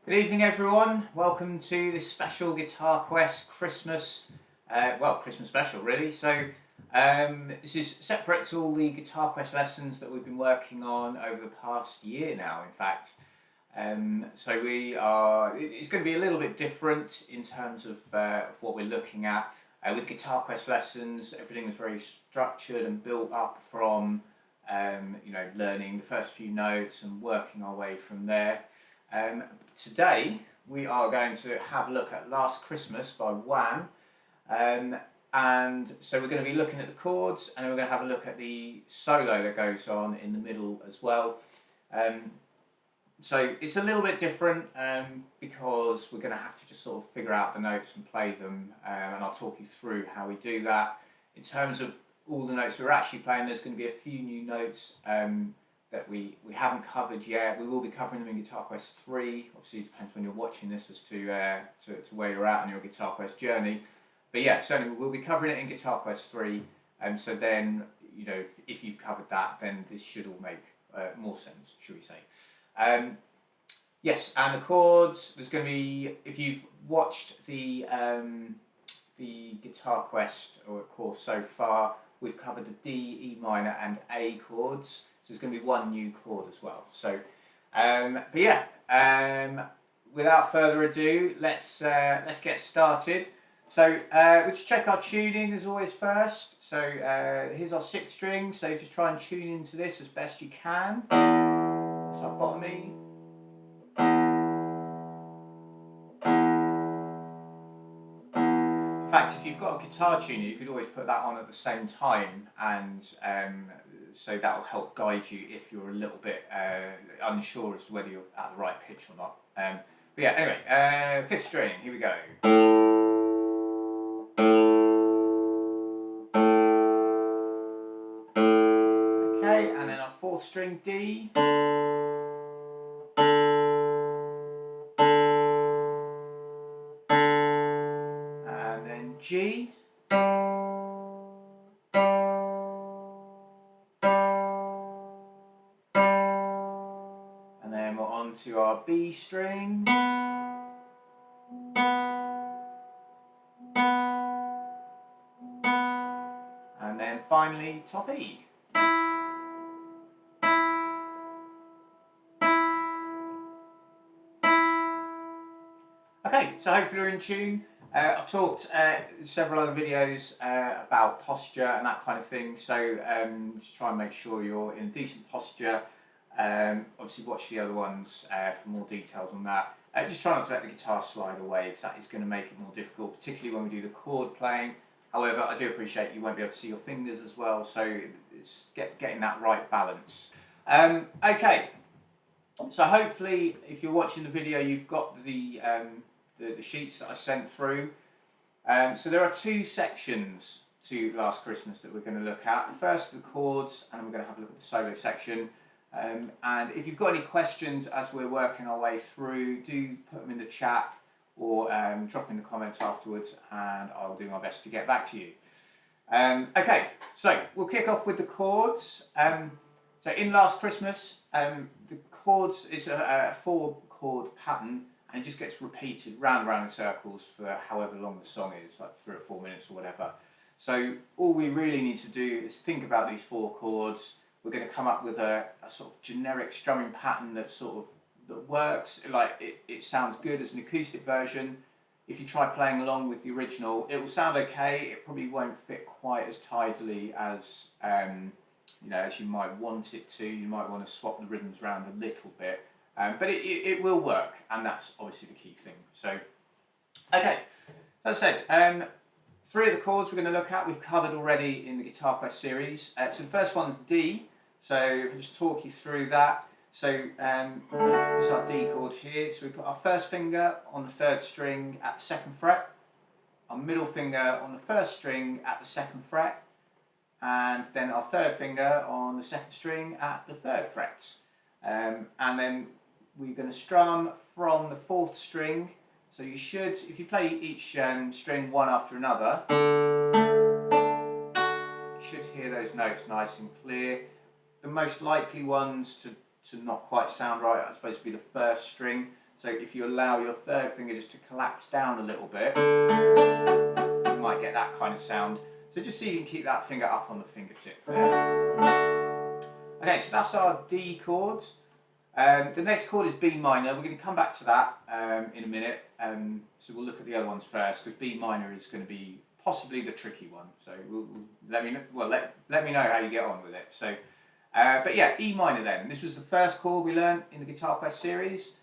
Good evening everyone, welcome to this special Guitar Quest Christmas, Christmas special really. So this is separate to all the Guitar Quest lessons that we've been working on over the past year now in fact. It's going to be a little bit different in terms of what we're looking at. With Guitar Quest lessons, everything is very structured and built up from learning the first few notes and working our way from there. Today we are going to have a look at Last Christmas by Wham, and so we're going to be looking at the chords, and then we're going to have a look at the solo that goes on in the middle as well. So it's a little bit different because we're going to have to just sort of figure out the notes and play them, and I'll talk you through how we do that. In terms of all the notes we're actually playing, there's going to be a few new notes that we haven't covered yet. We will be covering them in Guitar Quest 3. Obviously it depends when you're watching this as to where you're at on your Guitar Quest journey. But yeah, certainly we'll be covering it in Guitar Quest 3. So then, if you've covered that, then this should all make more sense, should we say. Yes, and the chords, there's going to be, if you've watched the Guitar Quest or course so far, we've covered the D, E minor and A chords. So there's going to be one new chord as well. So, without further ado, let's get started. So we'll just check our tuning as always first. So here's our 6th string. So just try and tune into this as best you can. That's our bottom E. In fact, if you've got a guitar tuner, you could always put that on at the same time, and so that will help guide you if you're a little bit unsure as to whether you're at the right pitch or not. But yeah, anyway, 5th string, here we go. Okay, and then our 4th string, D. And then G. And then we're on to our B string. And then finally top E. Okay, so hopefully you're in tune. I've talked in several other videos about posture and that kind of thing, so just try and make sure you're in a decent posture. Obviously watch the other ones for more details on that. Just try not to let the guitar slide away, because that is going to make it more difficult, particularly when we do the chord playing. However, I do appreciate you won't be able to see your fingers as well, so it's getting that right balance. Okay, so hopefully if you're watching the video you've got the sheets that I sent through. So there are 2 sections to Last Christmas that we're going to look at. The first are the chords, and we're going to have a look at the solo section. And if you've got any questions as we're working our way through, do put them in the chat or drop in the comments afterwards, and I'll do my best to get back to you. Okay, so we'll kick off with the chords. So in Last Christmas, the chords is a 4-chord pattern, and it just gets repeated round and round in circles for however long the song is, like 3 or 4 minutes or whatever. So all we really need to do is think about these 4 chords. We're going to come up with a sort of generic strumming pattern that works. Like it sounds good as an acoustic version. If you try playing along with the original, it will sound okay. It probably won't fit quite as tidily as as you might want it to. You might want to swap the rhythms around a little bit. But it will work, and that's obviously the key thing. So, okay, as I said, 3 of the chords we're going to look at we've covered already in the Guitar Quest series. So the first one's D, so if I just talk you through that. So this is our D chord here, so we put our first finger on the 3rd string at the 2nd fret, our middle finger on the 1st string at the 2nd fret, and then our 3rd finger on the 2nd string at the 3rd fret. And then we're going to strum from the 4th string. So you should, if you play each string one after another, you should hear those notes nice and clear. The most likely ones to not quite sound right, I suppose, would be the 1st string. So if you allow your third finger just to collapse down a little bit, you might get that kind of sound. So just see if you can keep that finger up on the fingertip there. Okay, so that's our D chord. The next chord is B minor. We're going to come back to that in a minute. So we'll look at the other ones first, because B minor is going to be possibly the tricky one. So let me know how you get on with it. So, but yeah, E minor then. This was the first chord we learned in the Guitar Quest series.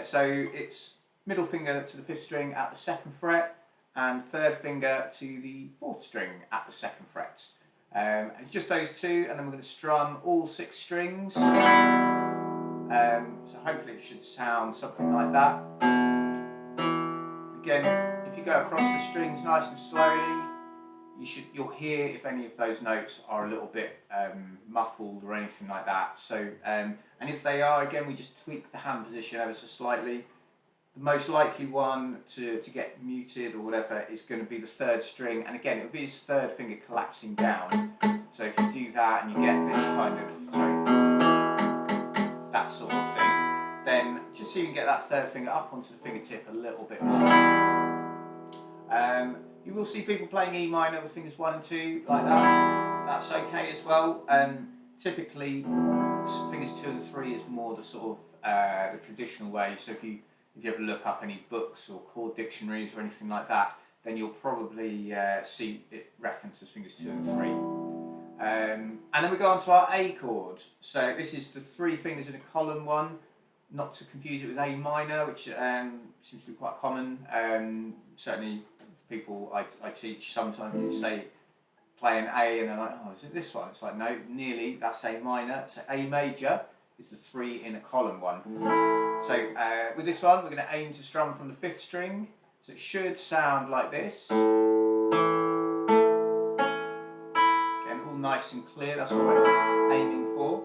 So it's middle finger to the 5th string at the 2nd fret, and third finger to the 4th string at the 2nd fret. It's just those two, and then we're going to strum all 6 strings. So hopefully it should sound something like that. Again, if you go across the strings nice and slowly, you'll hear if any of those notes are a little bit muffled or anything like that. So, and if they are, again, we just tweak the hand position ever so slightly. The most likely one to get muted or whatever is going to be the 3rd string, and again, it will be his 3rd finger collapsing down. So if you do that and you get this kind of, that sort of thing, then just so you can get that 3rd finger up onto the fingertip a little bit more. You will see people playing E minor with fingers 1 and 2 like that. That's okay as well. Typically, fingers 2 and 3 is more the sort of the traditional way. So if you ever look up any books or chord dictionaries or anything like that, then you'll probably see it referenced as fingers 2 and 3. And then we go on to our A chord. So this is the 3 fingers in a column one, not to confuse it with A minor, which seems to be quite common. Certainly people I teach, sometimes you say play an A and they're like, oh, is it this one? It's like, no, nearly, that's A minor. So A major is the 3 in a column one. So with this one, we're going to aim to strum from the 5th string. So it should sound like this. Nice and clear, that's what we're aiming for.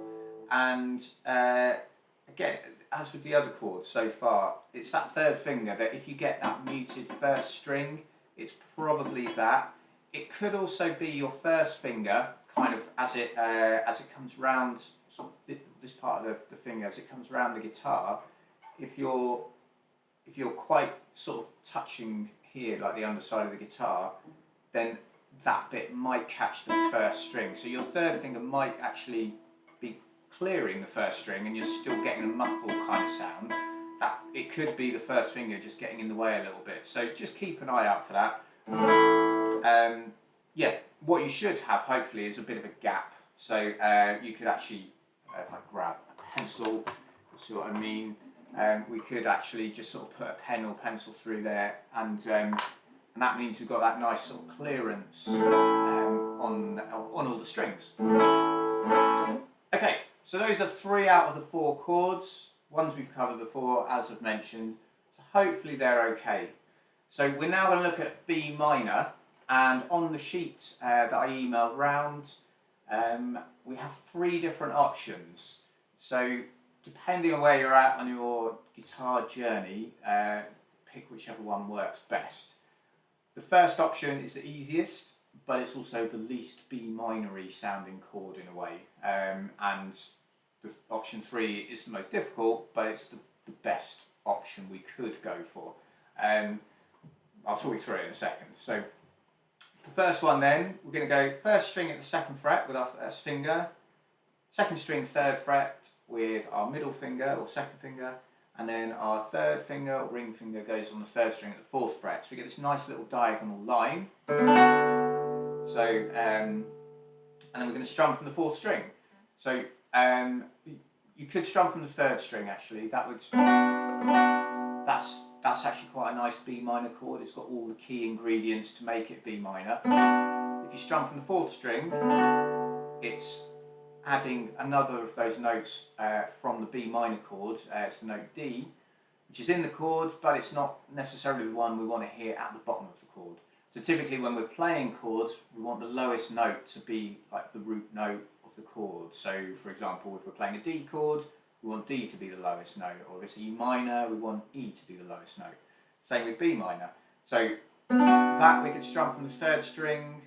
And again, as with the other chords so far, it's that 3rd finger that if you get that muted 1st string, it's probably that. It could also be your 1st finger, kind of as it comes round, sort of this part of the finger, as it comes around the guitar. If you're quite sort of touching here, like the underside of the guitar, then that bit might catch the 1st string. So your 3rd finger might actually be clearing the 1st string and you're still getting a muffled kind of sound. That it could be the 1st finger just getting in the way a little bit. So just keep an eye out for that. Yeah, what you should have hopefully is a bit of a gap. So you could actually, if I grab a pencil, you'll see what I mean. We could actually just sort of put a pen or pencil through there, and that means we've got that nice sort of clearance on all the strings. Okay, so those are 3 out of the 4 chords. Ones we've covered before, as I've mentioned. So hopefully they're okay. So we're now going to look at B minor, and on the sheet that I emailed round, we have 3 different options. So depending on where you're at on your guitar journey, pick whichever one works best. The first option is the easiest, but it's also the least B minor-y sounding chord in a way. And the option 3 is the most difficult, but it's the best option we could go for. I'll talk you through it in a second. So the first one then, we're going to go 1st string at the 2nd fret with our 1st finger, 2nd string 3rd fret with our middle finger or 2nd finger, and then our 3rd finger or ring finger goes on the 3rd string at the 4th fret. So we get this nice little diagonal line. So, and then we're going to strum from the 4th string. So you could strum from the 3rd string actually. That's actually quite a nice B minor chord. It's got all the key ingredients to make it B minor. If you strum from the 4th string, it's adding another of those notes from the B minor chord. It's the note D, which is in the chord, but it's not necessarily the one we want to hear at the bottom of the chord. So typically when we're playing chords, we want the lowest note to be like the root note of the chord. So for example, if we're playing a D chord, we want D to be the lowest note, or if it's E minor, we want E to be the lowest note. Same with B minor. So that we could strum from the 3rd string,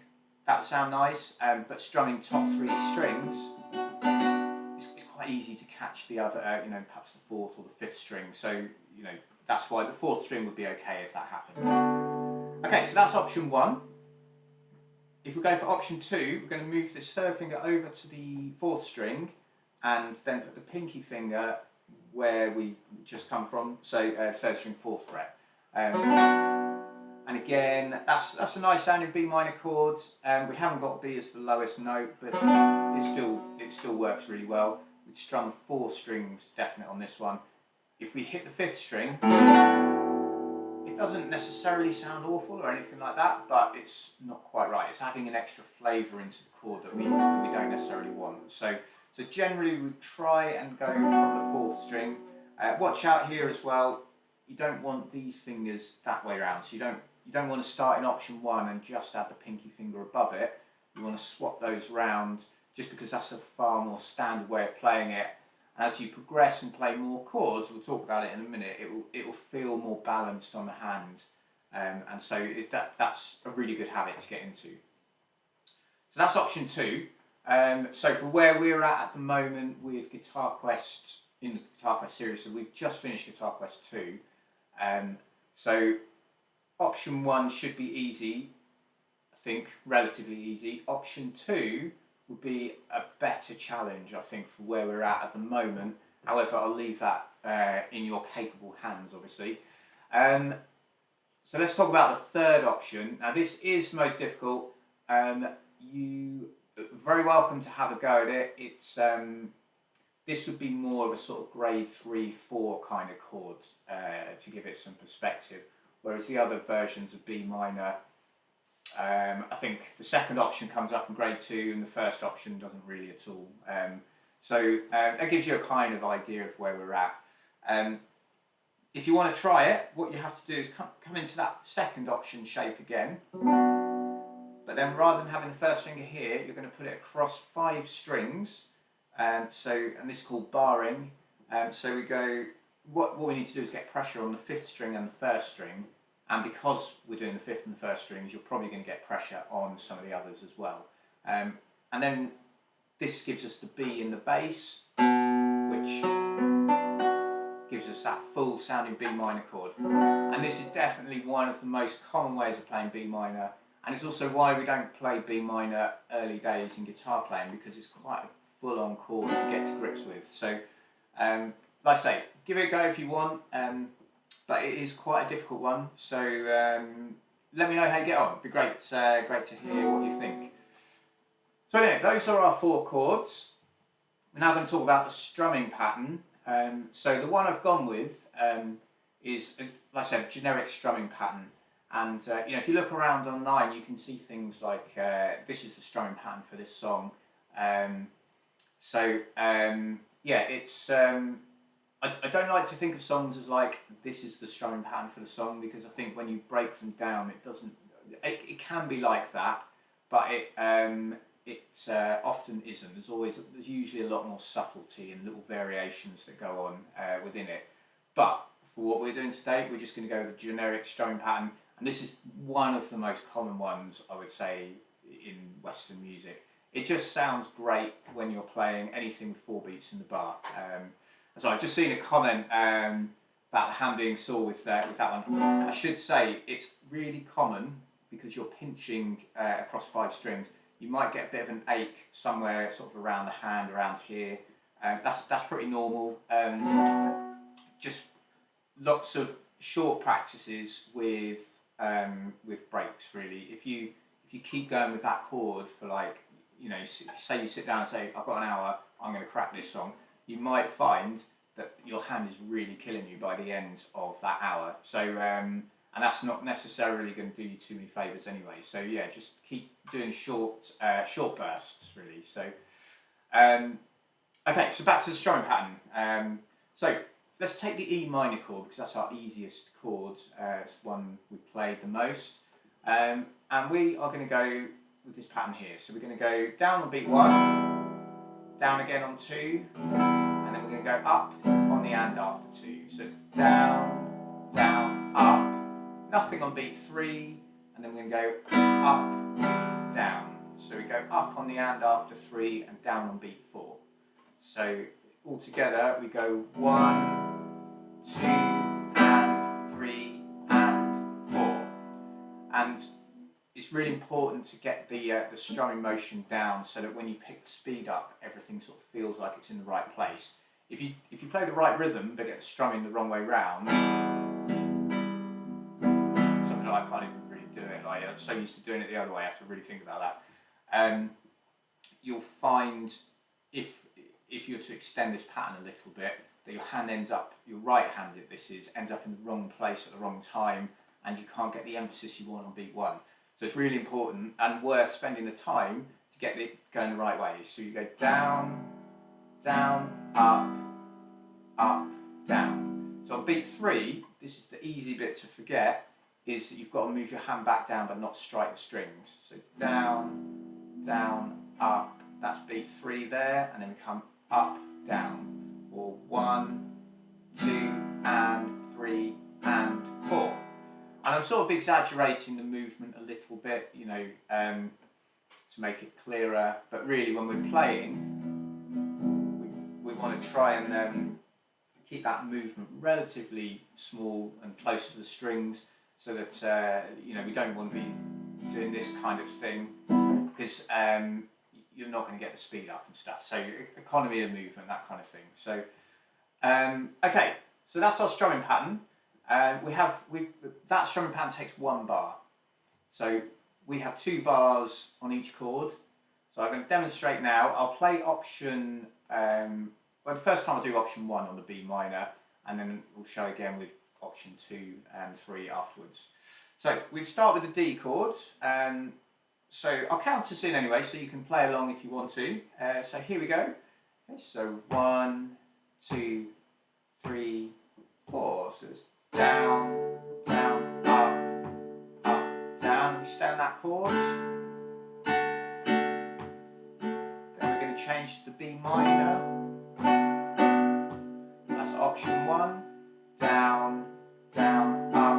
that would sound nice, but strumming top 3 strings is quite easy to catch the other, perhaps the fourth or the fifth string. So, that's why the fourth string would be okay if that happened. Okay, so that's option one. If we go for option two, we're going to move this third finger over to the fourth string and then put the pinky finger where we just come from, so third string, fourth fret. And again, that's a nice sounding B minor chord. We haven't got B as the lowest note, but it still works really well. We'd strum 4 strings definite on this one. If we hit the fifth string, it doesn't necessarily sound awful or anything like that, but it's not quite right. It's adding an extra flavour into the chord that we don't necessarily want. So generally we try and go from the fourth string. Watch out here as well. You don't want these fingers that way around. So you don't want to start in option one and just add the pinky finger above it. You want to swap those round, just because that's a far more standard way of playing it. And as you progress and play more chords, we'll talk about it in a minute, it will feel more balanced on the hand. And so that's a really good habit to get into. So that's option two. So for where we're at the moment with Guitar Quest, in the Guitar Quest series, so we've just finished Guitar Quest 2. So option one should be easy, I think, relatively easy. Option two would be a better challenge, I think, for where we're at the moment. However, I'll leave that in your capable hands, obviously. So let's talk about the third option. Now this is most difficult. You are very welcome to have a go at it. It's this would be more of a sort of grade 3, 4 kind of chord to give it some perspective. Whereas the other versions of B minor, I think the second option comes up in grade 2 and the first option doesn't really at all. So that gives you a kind of idea of where we're at. If you want to try it, what you have to do is come into that second option shape again. But then rather than having the first finger here, you're going to put it across 5 strings. And this is called barring. So we go, what we need to do is get pressure on the 5th string and the 1st string. And because we're doing the 5th and the 1st strings, you're probably going to get pressure on some of the others as well. And then this gives us the B in the bass, which gives us that full sounding B minor chord. And this is definitely one of the most common ways of playing B minor. And it's also why we don't play B minor early days in guitar playing, because it's quite a full-on chord to get to grips with. So, like I say, give it a go if you want. But it is quite a difficult one, so let me know how you get on. It'd be great to hear what you think. So anyway, those are our 4 chords. We're now going to talk about the strumming pattern. So the one I've gone with is, like I said, a generic strumming pattern. And if you look around online, you can see things like this is the strumming pattern for this song. It's. I don't like to think of songs as like, this is the strumming pattern for the song, because I think when you break them down, it can be like that, but it often isn't. There's usually a lot more subtlety and little variations that go on within it. But for what we're doing today, we're just going to go with a generic strumming pattern, and this is one of the most common ones, I would say, in Western music. It just sounds great when you're playing anything with 4 beats in the bar. So I've just seen a comment about the hand being sore with that one. I should say it's really common because you're pinching across 5 strings. You might get a bit of an ache somewhere sort of around the hand, around here. That's pretty normal. Just lots of short practices with breaks, really. If you keep going with that chord for say you sit down and say, I've got an hour, I'm going to crack this song, you might find that your hand is really killing you by the end of that hour. So, and that's not necessarily going to do you too many favours anyway. So yeah, just keep doing short bursts, really. So, okay, so back to the strumming pattern. So let's take the E minor chord, because that's our easiest chord. It's one we've played the most. And we are going to go with this pattern here. So we're going to go down on beat 1, down again on 2, and then we're going to go up on the and after 2. So it's down, down, up, nothing on beat 3, and then we're going to go up, down. So we go up on the and after 3 and down on beat 4. So all together, we go 1, 2, and 3, and 4. And it's really important to get the strumming motion down so that when you pick the speed up, everything sort of feels like it's in the right place. If you play the right rhythm but get the strumming the wrong way round, something like I can't even really do it. Like I'm so used to doing it the other way, I have to really think about that. You'll find if you were to extend this pattern a little bit, that your hand ends up, your right-handed ends up in the wrong place at the wrong time, and you can't get the emphasis you want on beat 1. So it's really important and worth spending the time to get it going the right way. So you go down, down, up, up, down. So on beat 3, this is the easy bit to forget, is that you've got to move your hand back down but not strike the strings. So down, down, up, that's beat 3 there, and then we come up, down, or 1, 2, and 3, and 4. And I'm sort of exaggerating the movement a little bit, you know, to make it clearer, but really when we're playing, we want to try and keep that movement relatively small and close to the strings, so that you know, we don't want to be doing this kind of thing, because you're not going to get the speed up and stuff. So economy of movement, that kind of thing. So okay, so that's our strumming pattern. That strumming pattern takes 1 bar. So we have 2 bars on each chord. So I'm going to demonstrate now. I'll play option, well, the first time I'll do option 1 on the B minor, and then we'll show again with option 2 and 3 afterwards. So we'd start with the D chord. So I'll count us in anyway, so you can play along if you want to. So here we go. Okay, so 1, 2, 3, 4. So it's down, down, up, up, down. And we stay on that chord. Then we're going to change to the B minor. That's option 1. Down, down, up,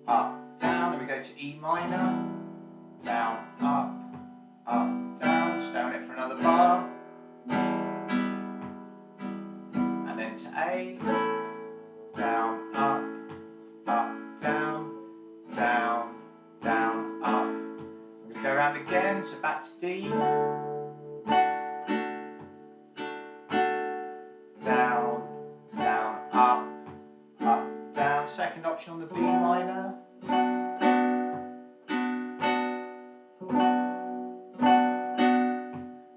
up, down. And we go to E minor. Down, up, down. Stay on it for another bar. And then to A. Down, up, down, down, down, up. We go around again, so back to D. Down, down, up, down. Second option on the B minor.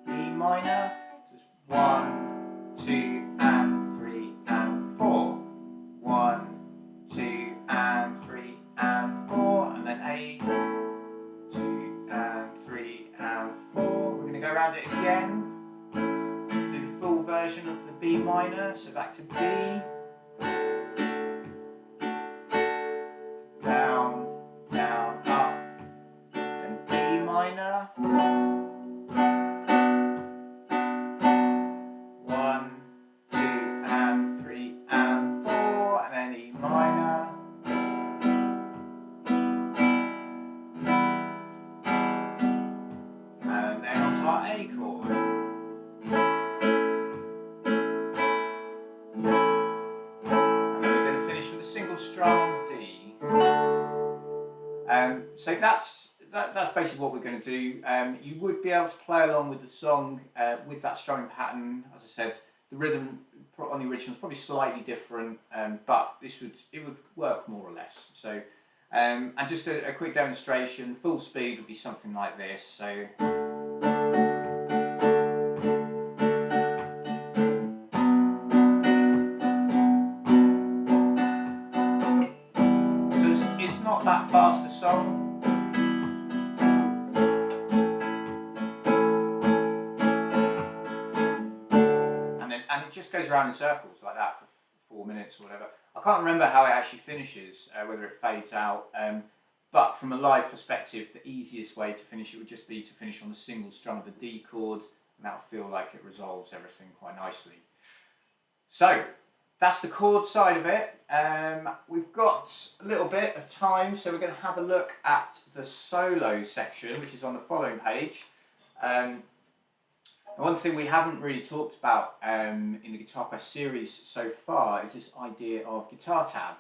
E minor. Just 1, 2, and 3, and 4. 1, 2, and 3, and 4, and then A, 2, and 3, and 4. We're going to go around it again. Do the full version of the B minor, so back to D. Down, down, up, then B minor. 1, 2, and 3, and 4, and then E minor. And then onto our A chord. And then we're going to finish with a single strum D. So that's basically what we're going to do. You would be able to play along with the song with that strumming pattern. As I said, the rhythm on the original is probably slightly different, but it would work more or less. So, and just a quick demonstration. Full speed would be something like this. So. It's not that fast a song. And it just goes around in circles like that for 4 minutes or whatever. I can't remember how it actually finishes, whether it fades out. But from a live perspective, the easiest way to finish it would just be to finish on the single strum of the D chord, and that'll feel like it resolves everything quite nicely. So that's the chord side of it. We've got a little bit of time, so we're going to have a look at the solo section, which is on the following page. And one thing we haven't really talked about in the Guitar Quest series so far is this idea of guitar tab.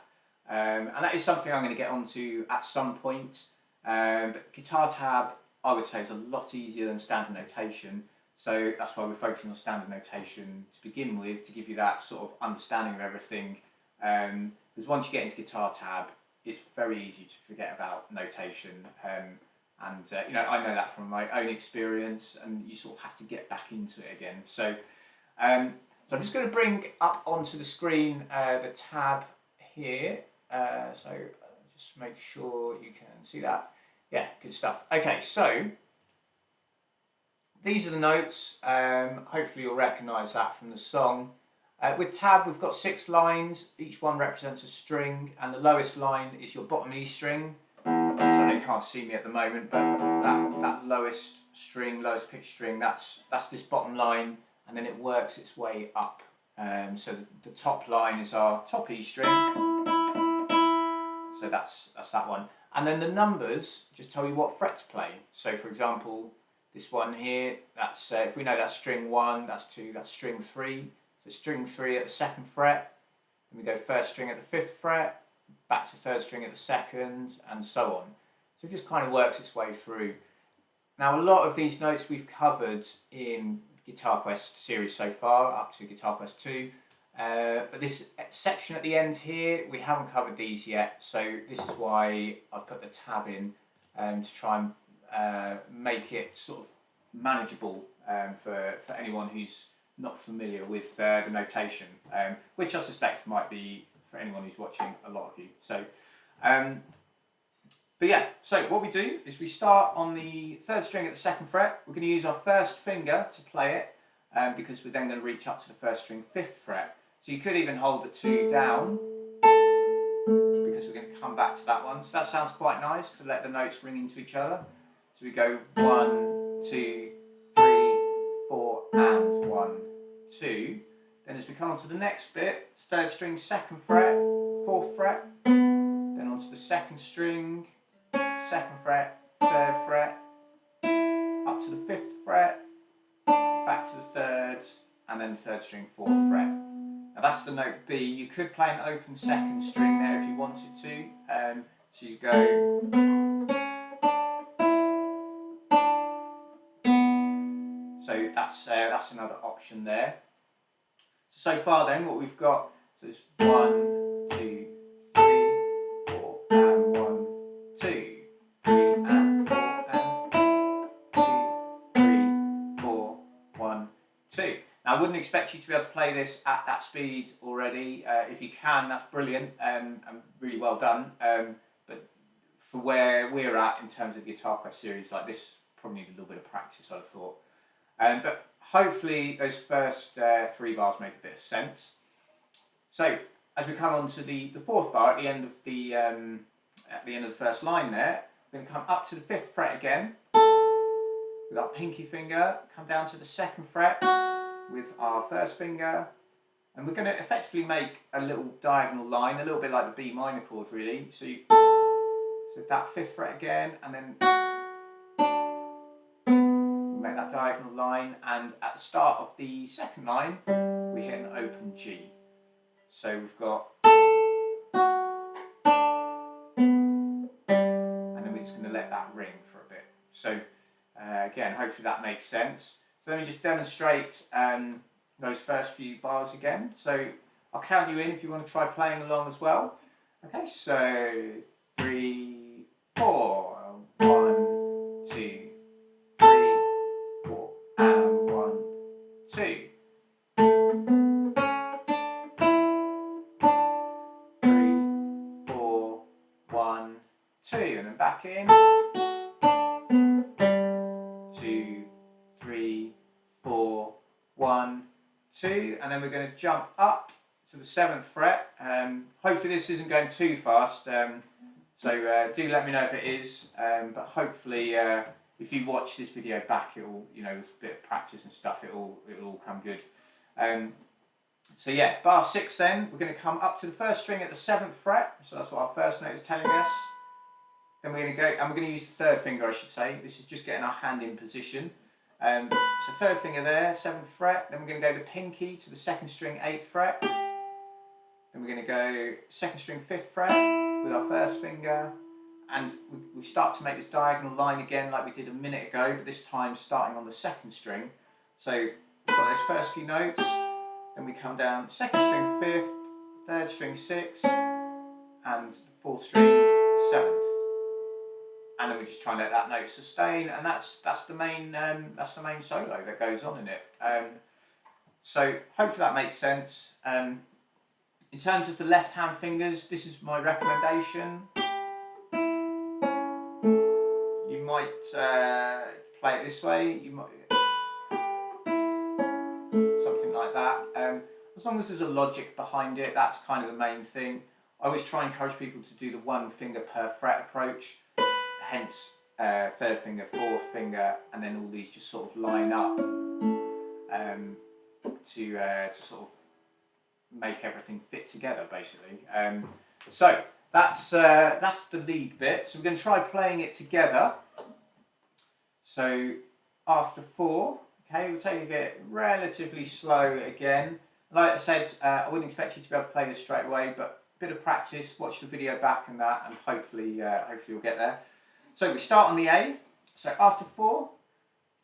And that is something I'm going to get onto at some point. But guitar tab, I would say, is a lot easier than standard notation. So that's why we're focusing on standard notation to begin with, to give you that sort of understanding of everything. Because once you get into guitar tab, it's very easy to forget about notation. You know, I know that from my own experience, and you sort of have to get back into it again. So I'm just going to bring up onto the screen the tab here. So just make sure you can see that. Yeah, good stuff. Okay, so these are the notes. Hopefully you'll recognise that from the song. With tab, we've got 6 lines. Each one represents a string, and the lowest line is your bottom E string. So I know you can't see me at the moment, but that lowest string, lowest pitch string, that's this bottom line, and then it works its way up. So the top line is our top E string. So that's that one. And then the numbers just tell you what fret to play. So for example, this one here, that's if we know that's string 1, that's 2, that's string 3. So string 3 at the 2nd fret, then we go 1st string at the 5th fret, back to 3rd string at the 2nd, and so on. So it just kind of works its way through. Now a lot of these notes we've covered in Guitar Quest series so far, up to Guitar Quest 2. But this section at the end here, we haven't covered these yet, so this is why I've put the tab in to try and make it sort of manageable for anyone who's not familiar with the notation, which I suspect might be for anyone who's watching, a lot of you. So, but yeah, so what we do is we start on the 3rd string at the 2nd fret. We're going to use our 1st finger to play it, because we're then going to reach up to the 1st string 5th fret. So you could even hold the 2 down, because we're going to come back to that one. So that sounds quite nice to let the notes ring into each other. So we go 1, 2, 3, 4, and 1, 2. Then as we come on to the next bit, 3rd string 2nd fret, 4th fret. Then onto the 2nd string, 2nd fret, 3rd fret, up to the 5th fret, back to the 3rd, and then 3rd string 4th fret. Now that's the note B. You could play an open 2nd string there if you wanted to. So you go. So that's another option there. So far then, what we've got, so it's 1, 2, 3, 4, and 1, 2, 3, and 4, and 2, 3, 4, 1, 2. Now I wouldn't expect you to be able to play this at that speed already. If you can, that's brilliant and really well done. But for where we're at in terms of the Guitar Quest series like this, probably need a little bit of practice, I'd have thought. But hopefully those first 3 bars make a bit of sense. So as we come on to the 4th bar at the end of the first line there, we're going to come up to the 5th fret again with our pinky finger, come down to the 2nd fret with our 1st finger, and we're going to effectively make a little diagonal line, a little bit like the B minor chord really. So that 5th fret again, and then make that diagonal line, and at the start of the 2nd line we hit an open G. So we've got, and then we're just going to let that ring for a bit. So again, hopefully that makes sense. So let me just demonstrate those first few bars again. So I'll count you in if you want to try playing along as well. Okay, so 3, 4, 1, 2, 3, 4, and 1, 2. 3, 4, 1, 2, and then back in. 2, 3, 4, 1, 2, and then we're going to jump up to the 7th fret. Hopefully this isn't going too fast, so do let me know if it is, but hopefully if you watch this video back, it will, you know, with a bit of practice and stuff, it'll all come good. So yeah, bar 6 then, we're going to come up to the 1st string at the 7th fret, so that's what our first note is telling us. Then we're going to go, and we're going to use the 3rd finger, I should say. This is just getting our hand in position. So third finger there, 7th fret. Then we're going to go the pinky to the 2nd string, 8th fret. Then we're going to go 2nd string, 5th fret with our 1st finger. And we start to make this diagonal line again like we did a minute ago, but this time starting on the 2nd string. So we've got those first few notes, then we come down 2nd string 5th, 3rd string 6th, and 4th string 7th. And then we just try and let that note sustain, and that's the main solo that goes on in it. So hopefully that makes sense. In terms of the left hand fingers, this is my recommendation. You might play it this way, you might something like that. As long as there's a logic behind it, that's kind of the main thing. I always try and encourage people to do the 1 finger per fret approach, hence 3rd finger, 4th finger, and then all these just sort of line up to sort of make everything fit together, basically. So that's the lead bit. So we're going to try playing it together. So after 4, okay, we'll take it relatively slow again. Like I said, I wouldn't expect you to be able to play this straight away, but a bit of practice, watch the video back and that, and hopefully you'll get there. So we start on the A. So after 4,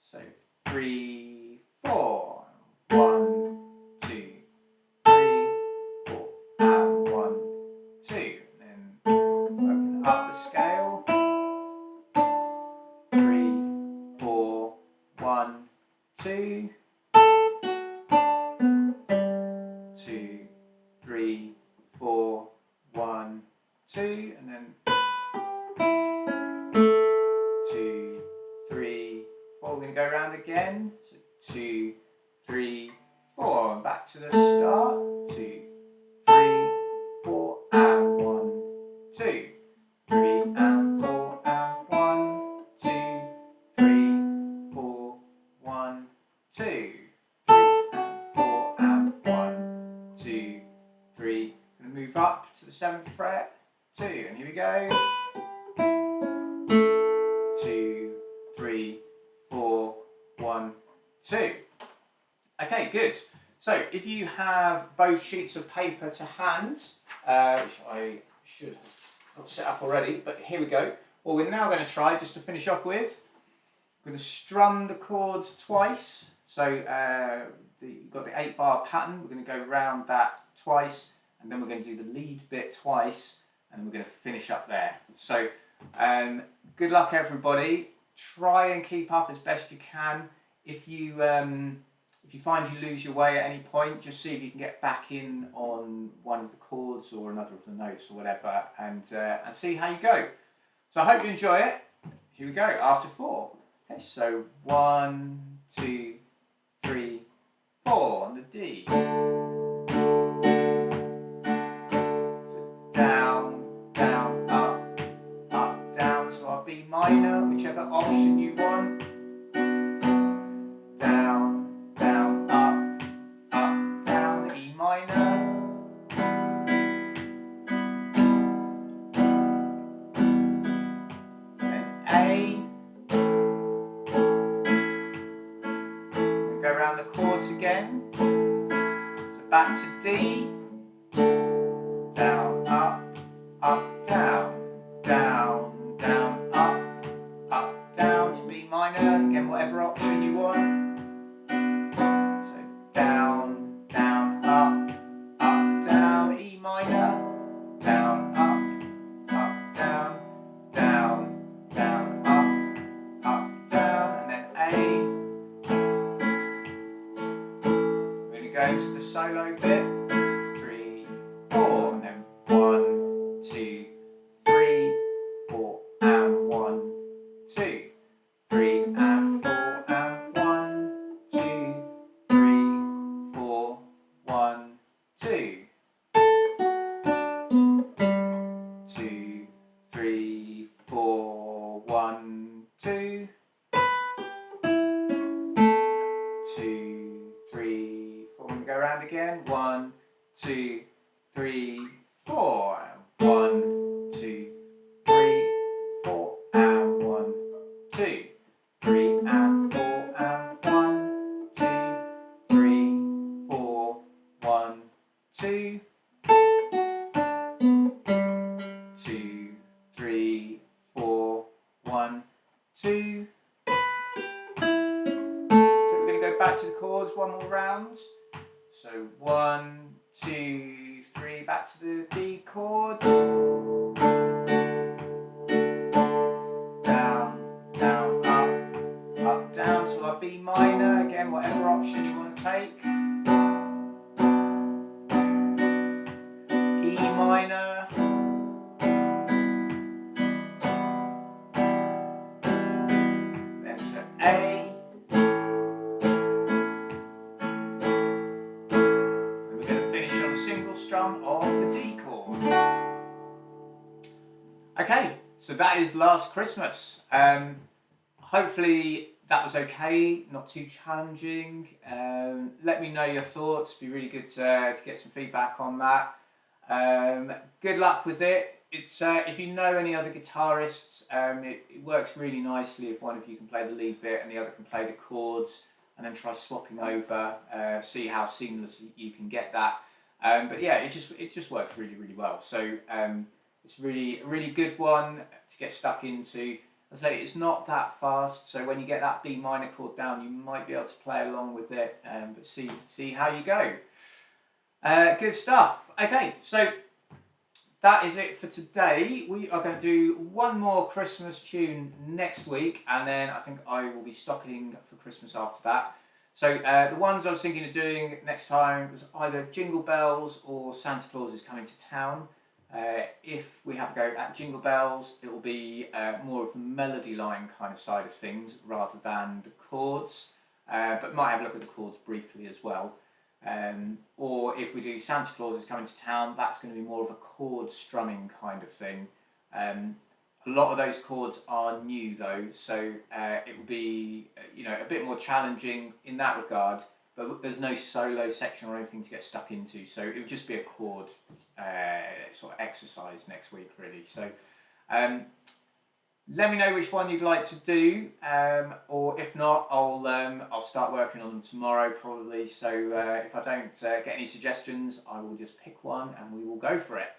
so 3, 4, 1, 2, 3, 4, and 1, 2. Then open up the scale. 3, 4, 1, 2. 2, 3, 4, 1, 2, and then 2, 3, 4. We're going to go around again. So 2, 3, 4, and back to the start. 2, 3, 4, and 1, 2, 3, and 4, and 1, 2, 3, 4, 1, 2. 2, 3. I'm going to move up to the 7th fret. 2, and here we go. 2, 3, 4, 1, 2. Okay, good. So if you have both sheets of paper to hand, which I should have got set up already, but here we go. What we're now going to try, just to finish off with, we're going to strum the chords twice. So you've got the 8-bar pattern. We're going to go around that twice, and then we're going to do the lead bit twice, and then we're going to finish up there. So good luck, everybody. Try and keep up as best you can. If you find you lose your way at any point, just see if you can get back in on one of the chords or another of the notes or whatever, and see how you go. So I hope you enjoy it. Here we go. After 4. Okay, so 1, 2, 3, 4 on the D. So down, down, up, down to our B minor, whichever option you want. Down, down, up, down, E minor. Then A. Go around the chords again. So back to D. Down, up, down, down, down, up, down to B minor. Again, whatever option you want. So down, down, up, down, E minor. Down, up, down, down, down, up, down, and then A. Go into the solo bit. 3, 4, and then 1, 2, 3, 4, and 1, 2, 3, and 4, and 1, 2, 3, 4, 1, 2. 2, 3, 4, 1, 2. 2, 3, 4. We go around again. 1, 2, 3, 4. And 1, 2, 3, 4. And 1, 2, 3, and 4. And 3, 4, 1, 2. So we're going to go back to the chords one more round. So 1, 2, 3, back to the D chord. Down, down, up, down to our B minor. Again, whatever option you want to take. E minor. Then to A. Single strum of the D chord. Okay, so that is Last Christmas. Hopefully that was okay, not too challenging. Let me know your thoughts. It'd be really good to get some feedback on that. Good luck with it. It's if you know any other guitarists, it works really nicely if one of you can play the lead bit and the other can play the chords, and then try swapping over. See how seamless you can get that. But yeah, it just works really, really well. So it's a really good one to get stuck into. As I say, it's not that fast, so when you get that B minor chord down, you might be able to play along with it, but see how you go. Good stuff. Okay, so that is it for today. We are going to do one more Christmas tune next week, and then I think I will be stopping for Christmas after that. So the ones I was thinking of doing next time was either Jingle Bells or Santa Claus is Coming to Town. If we have a go at Jingle Bells, it will be more of the melody line kind of side of things rather than the chords, but might have a look at the chords briefly as well. Or if we do Santa Claus is Coming to Town, that's going to be more of a chord strumming kind of thing. A lot of those chords are new though, so it will be a bit more challenging in that regard, but there's no solo section or anything to get stuck into, so it would just be a chord sort of exercise next week really. So let me know which one you'd like to do, or if not, I'll start working on them tomorrow probably, so if I don't get any suggestions, I will just pick one and we will go for it.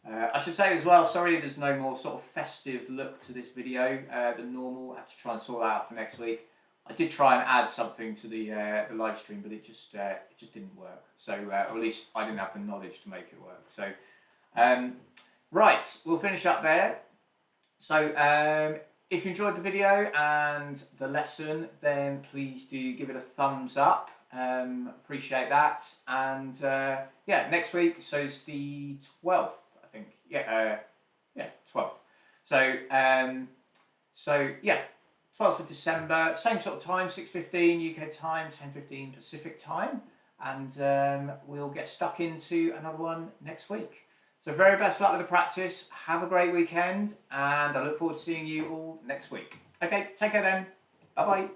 I should say as well, sorry there's no more sort of festive look to this video than normal. I have to try and sort that out for next week. I did try and add something to the live stream, but it just didn't work. So, or at least I didn't have the knowledge to make it work. So, right, we'll finish up there. So, if you enjoyed the video and the lesson, then please do give it a thumbs up. Appreciate that. And yeah, next week, so it's the 12th. I think, yeah, 12th. So, yeah, 12th of December, same sort of time, 6:15 UK time, 10:15 Pacific time, and we'll get stuck into another one next week. So very best luck with the practice, have a great weekend, and I look forward to seeing you all next week. Okay, take care then, bye bye.